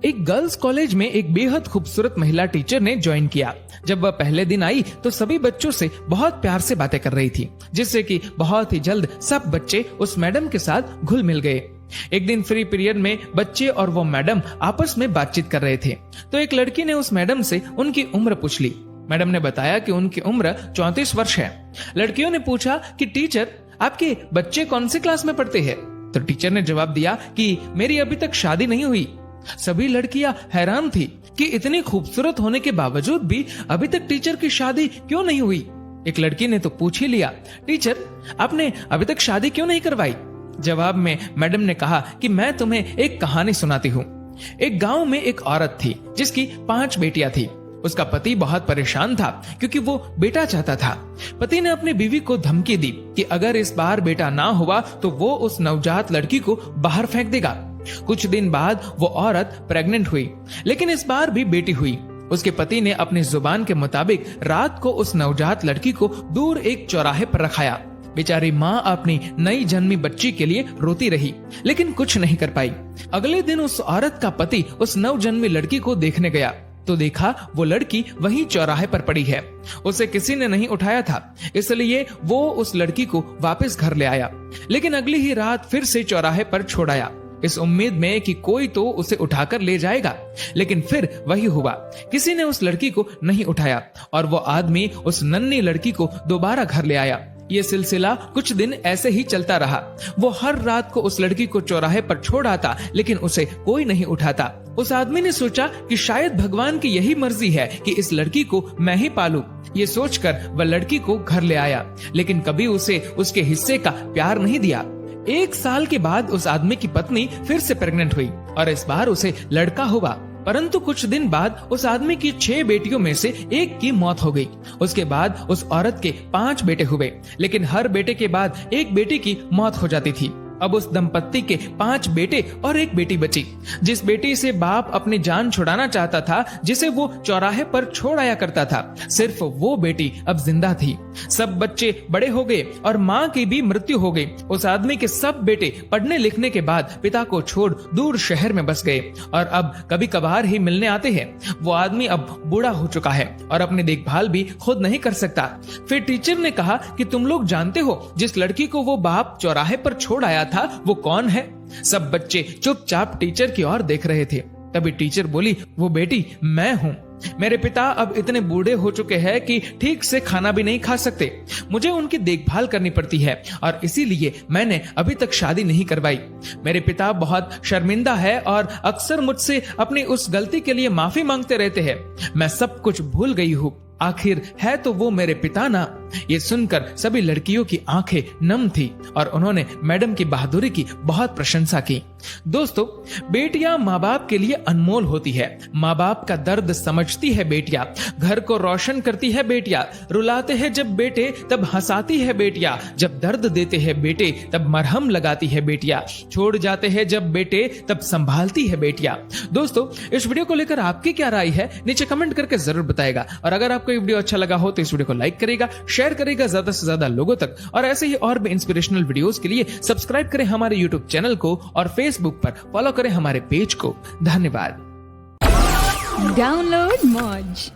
एक girls college में एक बेहद खूबसूरत महिला टीचर ने ज्वाइन किया। जब वह पहले दिन आई तो सभी बच्चों से बहुत प्यार से बातें कर रही थी, जिससे कि बहुत ही जल्द सब बच्चे उस मैडम के साथ घुल मिल गए। एक दिन फ्री पीरियड में बच्चे और वो मैडम आपस में बातचीत कर रहे थे, तो एक लड़की ने उस मैडम से उनकी उम्र पूछ ली। मैडम ने बताया कि उनकी उम्र 34 वर्ष है। लड़कियों ने पूछा कि टीचर, आपके बच्चे कौन से क्लास में पढ़ते हैं? तो टीचर ने जवाब दिया कि मेरी अभी तक शादी नहीं हुई। सभी लड़कियां हैरान थी कि इतनी खूबसूरत होने के बावजूद भी अभी तक टीचर की शादी क्यों नहीं हुई। एक लड़की ने तो पूछ ही लिया, टीचर आपने अभी तक शादी क्यों नहीं करवाई? जवाब में मैडम ने कहा कि मैं तुम्हें एक कहानी सुनाती हूँ। एक गांव में एक औरत थी जिसकी 5 बेटियां थी। उसका पति बहुत परेशान था क्योंकि वो बेटा चाहता था। पति ने अपनी बीवी को धमकी दी कि अगर इस बार बेटा ना हुआ तो वो उस नवजात लड़की को बाहर फेंक देगा। कुछ दिन बाद वो औरत प्रेग्नेंट हुई, लेकिन इस बार भी बेटी हुई। उसके पति ने अपनी जुबान के मुताबिक रात को उस नवजात लड़की को दूर एक चौराहे पर रखाया। बेचारी माँ अपनी नई जन्मी बच्ची के लिए रोती रही, लेकिन कुछ नहीं कर पाई। अगले दिन उस औरत का पति उस नवजन्मी लड़की को देखने गया तो देखा वो लड़की वहीं चौराहे पर पड़ी है। उसे किसी ने नहीं उठाया था, इसलिए वो उस लड़की को वापस घर ले आया, लेकिन अगली ही रात फिर से चौराहे पर छोड़ आया, इस उम्मीद में कि कोई तो उसे उठाकर ले जाएगा। लेकिन फिर वही हुआ, किसी ने उस लड़की को नहीं उठाया और वो आदमी उस नन्ही लड़की को दोबारा घर ले आया। ये सिलसिला कुछ दिन ऐसे ही चलता रहा। वो हर रात को उस लड़की को चौराहे पर छोड़ आता, लेकिन उसे कोई नहीं उठाता। उस आदमी ने सोचा कि शायद भगवान की यही मर्जी है कि इस लड़की को मैं ही पालूं। ये सोचकर वह लड़की को घर ले आया, लेकिन कभी उसे उसके हिस्से का प्यार नहीं दिया। 1 साल के बाद उस आदमी की पत्नी फिर से प्रेग्नेंट हुई और इस बार उसे लड़का हुआ। परंतु कुछ दिन बाद उस आदमी की 6 बेटियों में से एक की मौत हो गई। उसके बाद उस औरत के 5 बेटे हुए, लेकिन हर बेटे के बाद एक बेटी की मौत हो जाती थी। अब उस दंपत्ति के 5 बेटे और एक बेटी बची। जिस बेटी से बाप अपनी जान छुड़ाना चाहता था, जिसे वो चौराहे पर छोड़ आया करता था, सिर्फ वो बेटी अब जिंदा थी। सब बच्चे बड़े हो गए और माँ की भी मृत्यु हो गई। उस आदमी के सब बेटे पढ़ने लिखने के बाद पिता को छोड़ दूर शहर में बस गए और अब कभी कभार ही मिलने आते हैं। वो आदमी अब बूढ़ा हो चुका है और अपनी देखभाल भी खुद नहीं कर सकता। फिर टीचर ने कहा कि तुम लोग जानते हो जिस लड़की को वो बाप चौराहे पर छोड़ आया था वो कौन है? सब बच्चे चुपचाप टीचर की ओर देख रहे थे। तभी टीचर बोली, वो बेटी मैं हूँ। मेरे पिता अब इतने बूढ़े हो चुके हैं कि ठीक से खाना भी नहीं खा सकते। मुझे उनकी देखभाल करनी पड़ती है और इसीलिए मैंने अभी तक शादी नहीं करवाई। मेरे पिता बहुत शर्मिंदा है और अक्सर मुझसे अपनी उस गलती के लिए माफी मांगते रहते हैं। मैं सब कुछ भूल गई हूँ। आखिर है तो वो मेरे पिता ना। ये सुनकर सभी लड़कियों की आंखें नम थी और उन्होंने मैडम की बहादुरी की बहुत प्रशंसा की। दोस्तों, बेटियां माँ बाप के लिए अनमोल होती है। माँ बाप का दर्द समझती है बेटियां, घर को रोशन करती है बेटियां। रुलाते हैं जब बेटे तब हंसाती है बेटियां, जब दर्द देते हैं बेटे तब मरहम लगाती है बेटियां, छोड़ जाते हैं जब बेटे तब संभालती है बेटियां। दोस्तों, इस वीडियो को लेकर आपकी क्या राय है नीचे कमेंट करके जरूर बताएगा। और अगर आपको ये वीडियो अच्छा लगा हो तो इस वीडियो को लाइक करेगा, शेयर करेगा ज्यादा से ज्यादा लोगों तक, और ऐसे ही और भी इंस्पिरेशनल वीडियोस के लिए सब्सक्राइब करें हमारे यूट्यूब चैनल को और फेसबुक पर फॉलो करें हमारे पेज को। धन्यवाद। डाउनलोड मौज।